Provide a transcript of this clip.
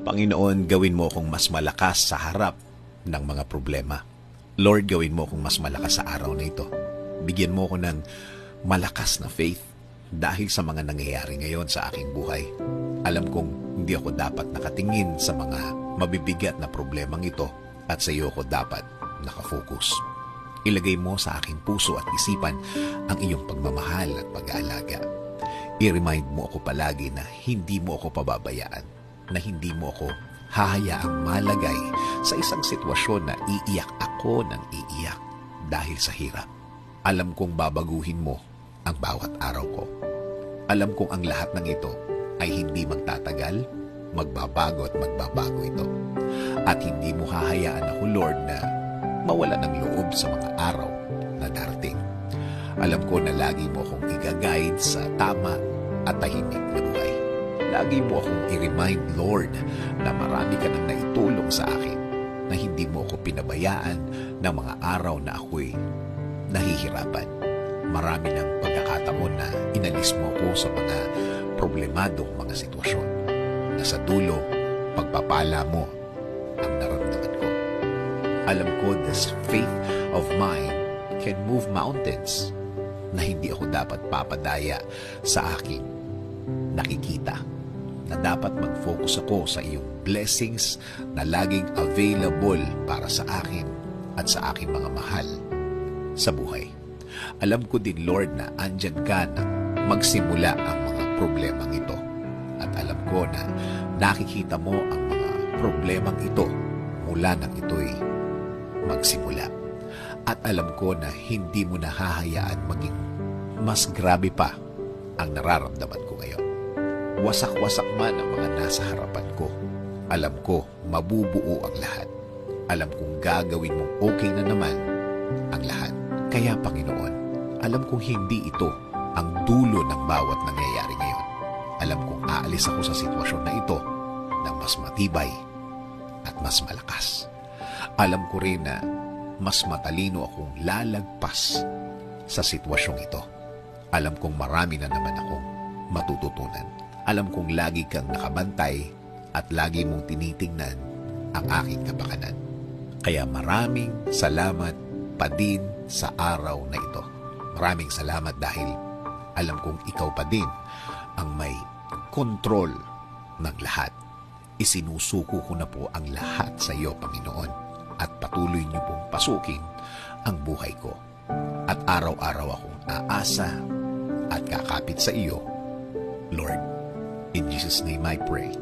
Panginoon, gawin mo akong mas malakas sa harap ng mga problema. Lord, gawin mo akong mas malakas sa araw na ito. Bigyan mo ako ng malakas na faith dahil sa mga nangyayari ngayon sa aking buhay. Alam kong hindi ako dapat nakatingin sa mga mabibigat na problemang ito at sa iyo ako dapat nakafocus. Ilagay mo sa aking puso at isipan ang iyong pagmamahal at pag-aalaga. I-remind mo ako palagi na hindi mo ako pababayaan, na hindi mo ako hahayaang malagay sa isang sitwasyon na iiyak ako ng iiyak dahil sa hirap. Alam kong babaguhin mo ang bawat araw ko. Alam kong ang lahat ng ito ay hindi magtatagal, magbabago at magbabago ito. At hindi mo hahayaan ako, Lord, na mawala ng loob sa mga araw na darating. Alam ko na lagi mo akong i-guide sa tama at tahimik na buhay. Lagi mo akong i-remind, Lord, na marami ka nang naitulong sa akin, na hindi mo ako pinabayaan ng mga araw na ako'y nahihirapan. Marami ng pagkakataon na inalis mo ako sa mga problemadong mga sitwasyon, na sa dulo, pagpapala mo ang naramdaman ko. Alam ko this faith of mine can move mountains, na hindi ako dapat papadaya sa aking nakikita, na dapat mag-focus ako sa iyong blessings na laging available para sa akin at sa aking mga mahal sa buhay. Alam ko din, Lord, na andyan ka na magsimula ang mga problemang ito. At alam ko na nakikita mo ang mga problemang ito mula nang ito'y magsimula. At alam ko na hindi mo nahahayaan maging mas grabe pa ang nararamdaman ko ngayon. Wasak-wasak man ang mga nasa harapan ko, alam ko mabubuo ang lahat. Alam kong gagawin mong okay na naman ang lahat. Kaya, Panginoon, alam kong hindi ito ang dulo ng bawat nangyayari ngayon. Alam kong aalis ako sa sitwasyon na ito na mas matibay at mas malakas. Alam ko rin na mas matalino akong lalagpas sa sitwasyong ito. Alam kong marami na naman akong matututunan. Alam kong lagi kang nakabantay at lagi mong tinitingnan ang aking kapakanan. Kaya maraming salamat pa din sa araw na ito. Maraming salamat dahil alam kong ikaw pa din ang may kontrol ng lahat. Isinusuko ko na po ang lahat sa iyo, Panginoon, at patuloy niyo pong pasukin ang buhay ko. At araw-araw akong aasa at kakapit sa iyo, Lord. In Jesus' name I pray.